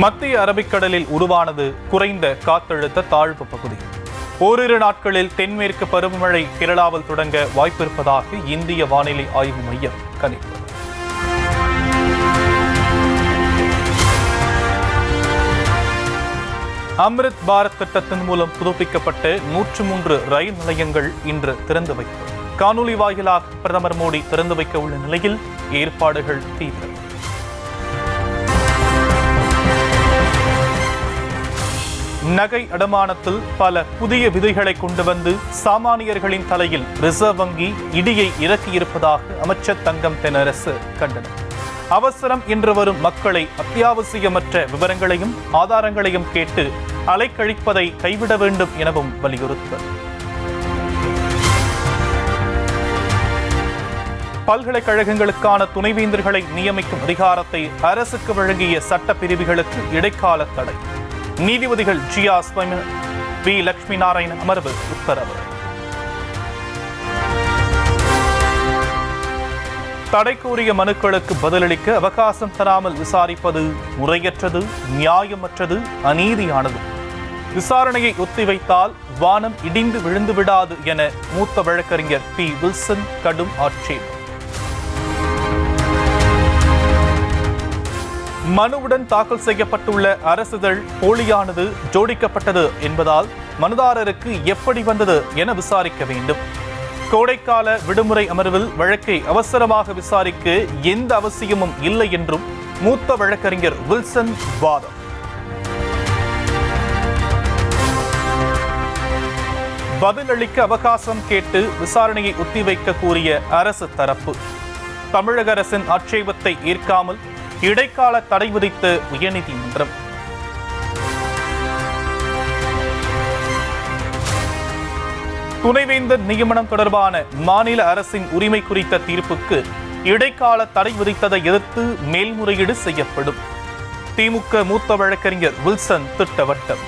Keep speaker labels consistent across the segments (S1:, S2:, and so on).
S1: மத்திய அரபிக்கடலில் உருவானது குறைந்த காற்றழுத்த தாழ்வு பகுதி. ஓரிரு நாட்களில் தென்மேற்கு பருவமழை கேரளாவில் தொடங்க வாய்ப்பிருப்பதாக இந்திய வானிலை ஆய்வு மையம் கணிப்பு. அம்ரித் பாரத் திட்டத்தின் மூலம் புதுப்பிக்கப்பட்ட 103 ரயில் நிலையங்கள் இன்று திறந்து வைப்பு. காணொலி வாயிலாக பிரதமர் மோடி திறந்து வைக்க உள்ள நிலையில் ஏற்பாடுகள் தீவிரம். நகை அடமானத்தில் பல புதிய விதிகளை கொண்டு வந்து சாமானியர்களின் தலையில் ரிசர்வ் வங்கி இடியை இறக்கியிருப்பதாக அமைச்சர் தங்கம் தென்னரசு கண்டனம். அவசரம் என்று வரும் மக்களை அத்தியாவசியமற்ற விவரங்களையும் ஆதாரங்களையும் கேட்டு அலைக்கழிப்பதை கைவிட வேண்டும் எனவும் வலியுறுத்தல். பல்கலைக்கழகங்களுக்கான துணைவேந்தர்களை நியமிக்கும் அதிகாரத்தை அரசுக்கு வழங்கிய சட்ட பிரிவுகளுக்கு இடைக்கால தடை. நீதிபதிகள் ஜியா வி லட்சுமி நாராயணன் அமர்வு உத்தரவு. தடை கோரிய மனுக்களுக்கு பதிலளிக்க அவகாசம் தராமல் விசாரிப்பது முறையற்றது, நியாயமற்றது, அநீதியானது. விசாரணையை ஒத்திவைத்தால் வானம் இடிந்து விழுந்து விடாது என மூத்த வழக்கறிஞர் பி வில்சன் கடும் ஆட்சேபம். மனுவுடன் தாக்கல் செய்யப்பட்டுள்ள அரசிதழ் போலியானது, ஜோடிக்கப்பட்டது என்பதால் மனுதாரருக்கு எப்படி வந்தது என விசாரிக்க வேண்டும். கோடைக்கால விடுமுறை அமர்வில் வழக்கை அவசரமாக விசாரிக்க எந்த அவசியமும் இல்லை என்றும் மூத்த வழக்கறிஞர் வில்சன் வாதம். பதிலளிக்க அவகாசம் கேட்டு விசாரணையை ஒத்திவைக்க கூறிய அரசு தரப்பு. தமிழக அரசின் ஆட்சேபத்தை ஏற்காமல் இடைக்கால தடை விதித்த உயர்நீதிமன்றம். துணைவேந்தர் நியமனம் தொடர்பான மாநில அரசின் உரிமை குறித்த தீர்ப்புக்கு இடைக்கால தடை விதித்ததை எதிர்த்து மேல்முறையீடு செய்யப்படும். திமுக மூத்த வழக்கறிஞர் வில்சன் திட்டவட்டம்.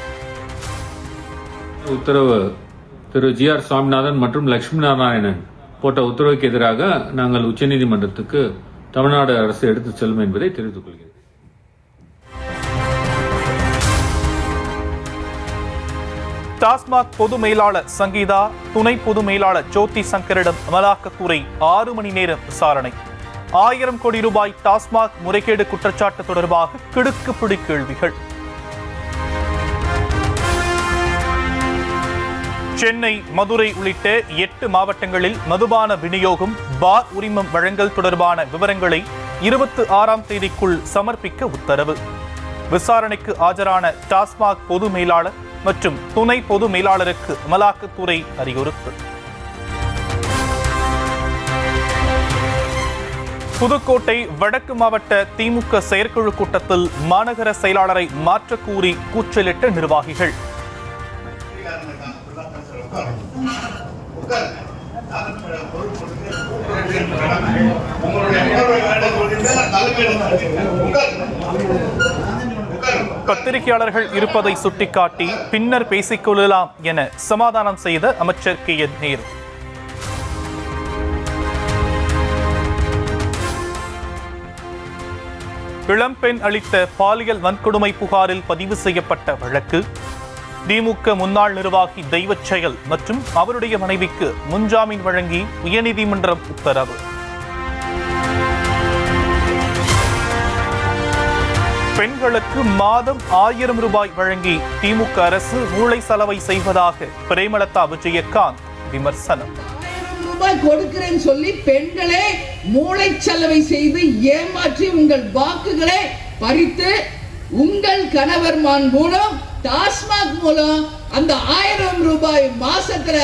S2: உத்தரவு திரு ஜி.ஆர். சுவாமிநாதன் மற்றும் லட்சுமி நாராயணன் போட்ட உத்தரவுக்கு எதிராக நாங்கள் உச்சநீதிமன்றத்துக்கு தமிழ்நாடு அரசு எடுத்துச் செல்லும் என்பதை தெரிவித்துக் கொள்கிறேன்.
S1: டாஸ்மாக் பொது மேலாளர் சங்கீதா, துணை பொது மேலாளர் ஜோதி சங்கரிடம் அமலாக்கத்துறை 6 மணி நேரம் விசாரணை. 1000 கோடி ரூபாய் டாஸ்மாக் முறைகேடு குற்றச்சாட்டு தொடர்பாக கிடுக்குப்பிடி கேள்விகள். சென்னை, மதுரை உள்ளிட்ட 8 மாவட்டங்களில் மதுபான விநியோகம், பார் உரிமம் வழங்கல் தொடர்பான விவரங்களை 26ஆம் தேதிக்குள் சமர்ப்பிக்க உத்தரவு. விசாரணைக்கு ஆஜரான டாஸ்மாக் பொது மேலாளர் மற்றும் துணை பொது மேலாளருக்கு அமலாக்கத்துறை அறிவுறுத்தல். புதுக்கோட்டை வடக்கு மாவட்ட திமுக செயற்குழு கூட்டத்தில் மாநகர செயலாளரை மாற்றக் கூறி கூச்சலிட்ட நிர்வாகிகள். பத்திரிகையாளர்கள் இருப்பதை சுட்டிக்காட்டி பின்னர் பேசிக் கொள்ளலாம் என சமாதானம் செய்த அமைச்சர் கே என் நேரு. இளம்பெண் அளித்த பாலியல் வன்கொடுமை புகாரில் பதிவு செய்யப்பட்ட வழக்கு. திமுக முன்னாள் நிர்வாகி தெய்வச் செயல் மற்றும் அவருடைய மனைவிக்கு முன்ஜாமீன் வழங்கி உயர்நீதிமன்றம் உத்தரவு. பெண்களுக்கு மாதம் 1000 ரூபாய் வழங்கி திமுக அரசு மூளை செலவை செய்வதாக பிரேமலதா விஜயகாந்த் விமர்சனம்.
S3: 1000 ரூபாய் கொடுக்கிறேன்னு சொல்லி பெண்களே மூளை செலவை செய்து ஏமாற்றி உங்கள் வாக்குகளை பறித்து உங்கள் கணவர்மான் மூலம் டாஸ்மாக் மூலம் அந்த 1000 ரூபாய் மாசத்துல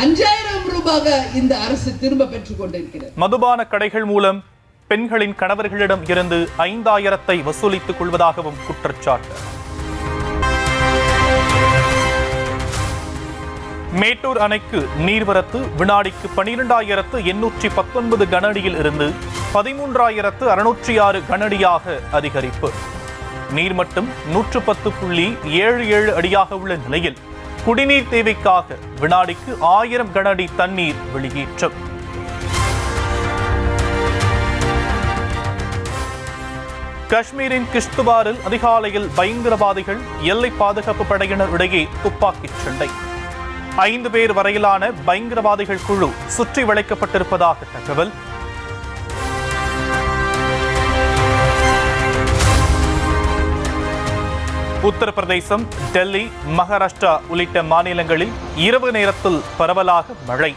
S3: 5000 ரூபாய் இந்த அரசு திரும்ப பெற்றுக் கொண்டிருக்கிறது.
S1: மதுபான கடைகள் மூலம் பெண்களின் கணவர்களிடம் இருந்து 5000 வசூலித்துக் கொள்வதாகவும் குற்றச்சாட்டு. மேட்டூர் அணைக்கு நீர்வரத்து வினாடிக்கு 12,819 கனஅடியில் இருந்து 13,606 கனஅடியாக அதிகரிப்பு. நீர்மட்டம் 110.77 அடியாக உள்ள நிலையில் குடிநீர் தேவைக்காக வினாடிக்கு 1000 கனஅடி தண்ணீர் வெளியேற்றம். காஷ்மீரின் கிஷ்துவாரில் அதிகாலையில் பயங்கரவாதிகள் எல்லை பாதுகாப்பு படையினர் இடையே துப்பாக்கிச் சண்டை. 5 பேர் வரையிலான பயங்கரவாதிகள் குழு சுற்றி வளைக்கப்பட்டிருப்பதாக தகவல். உத்தரப்பிரதேசம், டெல்லி, மகாராஷ்டிரா உள்ளிட்ட மாநிலங்களில் இரவு நேரத்தில் பரவலாக மழை.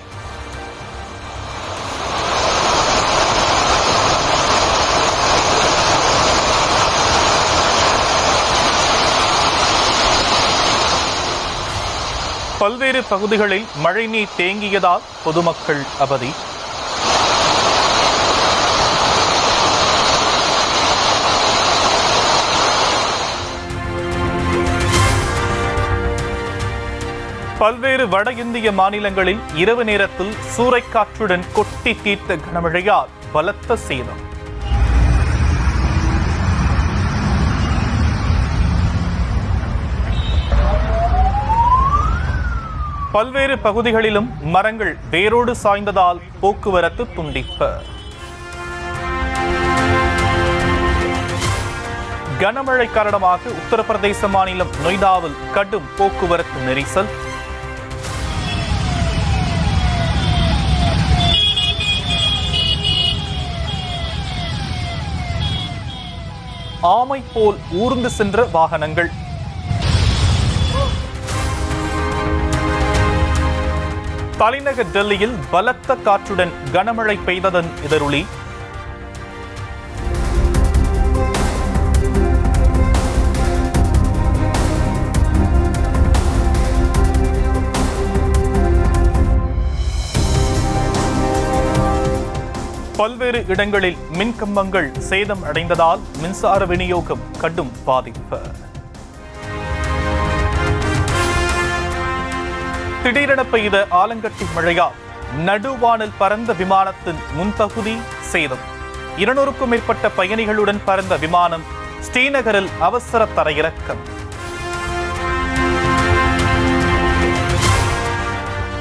S1: பல்வேறு பகுதிகளில் மழைநீர் தேங்கியதால் பொதுமக்கள் அவதி. பல்வேறு வட இந்திய மாநிலங்களில் இரவு நேரத்தில் சூறைக்காற்றுடன் கொட்டி தீர்த்த கனமழையால் பலத்த சேதம். பல்வேறு பகுதிகளிலும் மரங்கள் வேரோடு சாய்ந்ததால் போக்குவரத்து துண்டிப்பு. கனமழை காரணமாக உத்தரப்பிரதேச மாநிலம் நொய்டாவில் கடும் போக்குவரத்து நெரிசல். ஆமை போல் ஊர்ந்து சென்ற வாகனங்கள். தலைநகர் டெல்லியில் பலத்த காற்றுடன் கனமழை பெய்ததன் எதிரொலி. பல்வேறு இடங்களில் மின்கம்பங்கள் சேதம் அடைந்ததால் மின்சார விநியோகம் கடும் பாதிப்பு. திடீரென பெய்த ஆலங்கட்டி மழையால் நடுவானில் பறந்த விமானத்தின் முன்பகுதி சேதம். 200க்கும் மேற்பட்ட பயணிகளுடன் பறந்த விமானம் ஸ்ரீநகரில் அவசர தரையிறக்கம்.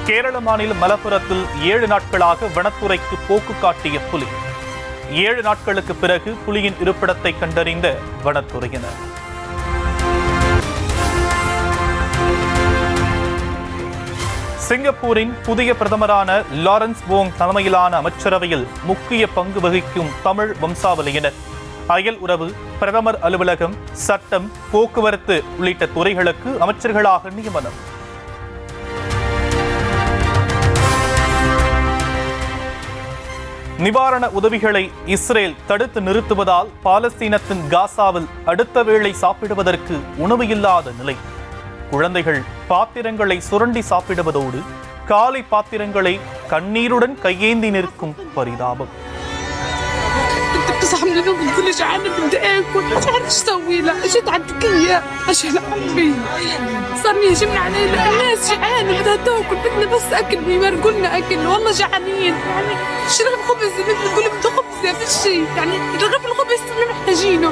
S1: கேரள மாநிலம் மலப்புரத்தில் 7 நாட்களாக வனத்துறைக்கு போக்கு காட்டிய புலி. 7 நாட்களுக்கு பிறகு புலியின் இருப்பிடத்தை கண்டறிந்த வனத்துறையினர். சிங்கப்பூரின் புதிய பிரதமரான லாரன்ஸ் வோங் தலைமையிலான அமைச்சரவையில் முக்கிய பங்கு வகிக்கும் தமிழ் வம்சாவளியினர் அயல் உறவு, பிரதமர் அலுவலகம், சட்டம், போக்குவரத்து உள்ளிட்ட துறைகளுக்கு அமைச்சர்களாக நியமனம். நிவாரண உதவிகளை இஸ்ரேல் தடுத்து நிறுத்துவதால் பாலஸ்தீனத்தின் காசாவில் அடுத்த வேளை சாப்பிடுவதற்கு உணவு இல்லாத நிலை. குழந்தைகள் பாத்திரங்களை சுரண்டி சாப்பிடுவதோடு காலை பாத்திரங்களை கண்ணீருடன் கையேந்தி நிற்கும் பரிதாபம்.
S4: تصحى من النوم بتقولي جعانة بدي آكل مش عارفة ايش اسوي لها، اجيت عندك اياه عشان عمي صار يهجمنا علينا الناس جعانة بدها تاكل بدنا بس اكل بيمرقوا لنا اكل والله جعانين يعني شي رغيف خبز بتقولي بده خبز ما فيش شيء يعني رغيف الخبز صرنا محتاجينه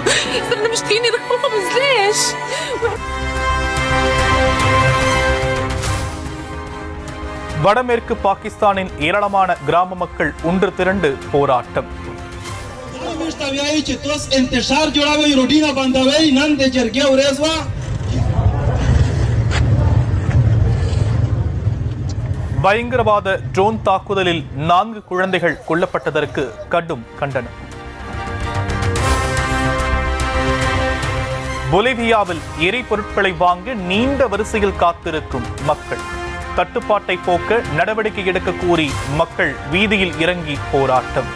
S4: صرنا مشتهين رغيف الخبز ليش؟
S1: வடமேற்கு பாகிஸ்தானின் ஏராளமான கிராம மக்கள் ஒன்று திரண்டு போராட்டம். பயங்கரவாத ட்ரோன் தாக்குதலில் 4 குழந்தைகள் கொல்லப்பட்டதற்கு கடும் கண்டனம். பொலிவியாவில் எரிபொருட்களை வாங்க நீண்ட வரிசையில் காத்திருக்கும் மக்கள். தட்டுப்பாட்டை போக்க நடவடிக்கை எடுக்க கோரி மக்கள் வீதியில் இறங்கி போராட்டம்.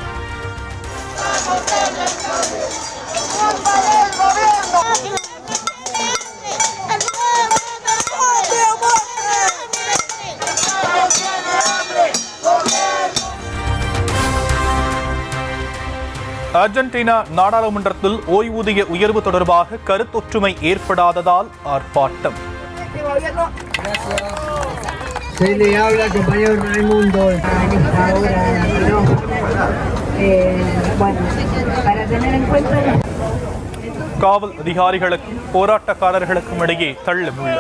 S1: அர்ஜென்டினா நாடாளுமன்றத்தில் ஓய்வூதிய உயர்வு தொடர்பாக கருத்தொற்றுமை ஏற்படாததால் ஆர்ப்பாட்டம்.
S5: Se le habla al compañero Raimundo. Bueno, para tener en cuenta.
S1: காவல் அதிகாரிகளுக்கும் போராட்டக்காரர்களுக்கும் இடையே தள்ளுமுள்ளு.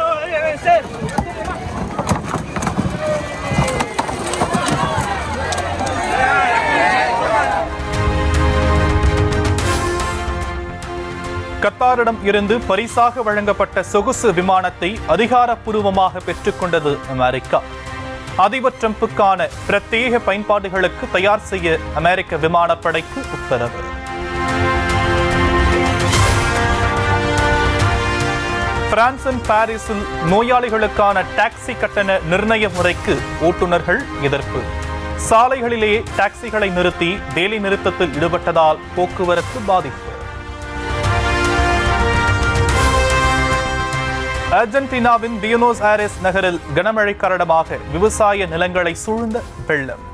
S1: கத்தாரிடம் இருந்து பரிசாக வழங்கப்பட்ட சொகுசு விமானத்தை அதிகாரப்பூர்வமாக பெற்றுக்கொண்டது அமெரிக்கா. அதிபர் டிரம்புக்கான பிரத்யேக பயன்பாடுகளுக்கு தயார் செய்ய அமெரிக்க விமானப்படைக்கு உத்தரவு. பிரான்சின் பாரிஸில் நோயாளிகளுக்கான டாக்ஸி கட்டண நிர்ணய முறைக்கு ஓட்டுநர்கள் எதிர்ப்பு. சாலைகளிலேயே டாக்ஸிகளை நிறுத்தி வேலை நிறுத்தத்தில் ஈடுபட்டதால் போக்குவரத்து பாதிப்பு. அர்ஜென்டினாவின் பியூனோஸ் ஏரஸ் நகரில் கனமழை காரணமாக விவசாய நிலங்களை சூழ்ந்த வெள்ளம்.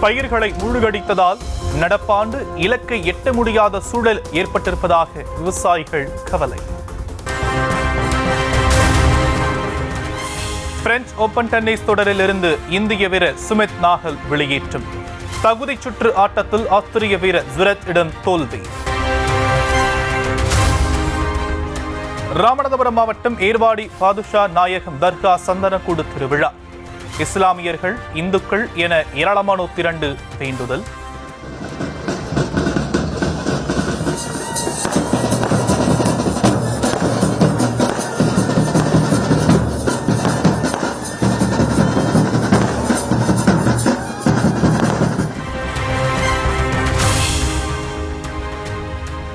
S1: பயிர்களை மூழ்கடித்ததால் நடப்பாண்டு இலக்கை எட்ட முடியாத சூழல் ஏற்பட்டிருப்பதாக விவசாயிகள் கவலை. பிரெஞ்சு ஓபன் டென்னிஸ் தொடரில் இருந்து இந்திய வீரர் சுமித் நாகல் வெளியேற்றம். தகுதி சுற்று ஆட்டத்தில் ஆஸ்திரிய வீரர் ஜுரத்திடம் தோல்வி. ராமநாதபுரம் மாவட்டம் ஏர்வாடி பாதுஷா நாயகம் தர்கா சந்தனக்கூடு திருவிழா. இஸ்லாமியர்கள், இந்துக்கள் என ஏராளமானோர் திரண்டு வேண்டுதல்.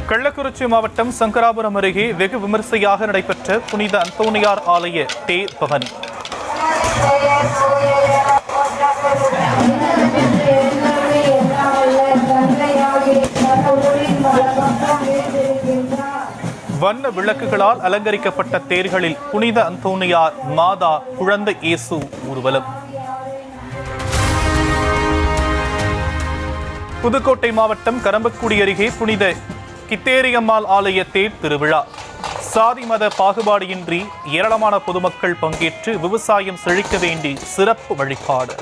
S1: கள்ளக்குறிச்சி மாவட்டம் சங்கராபுரம் அருகே வெகு விமரிசையாக நடைபெற்ற புனித அந்தோனியார் ஆலய தேர் பவனி. வண்ண விளக்குகளால் அலங்கரிக்கப்பட்ட தேர்களில் புனித அந்தோனியார், மாதா, குழந்தை இயேசு ஊர்வலம். புதுக்கோட்டை மாவட்டம் கரம்பக்குடி அருகே புனித கித்தேரியம்மாள் ஆலய தேர் திருவிழா. சாதி மத பாகுபாடின்றி ஏராளமான பொதுமக்கள் பங்கேற்று விவசாயம் செழிக்க வேண்டி சிறப்பு வழிபாடு.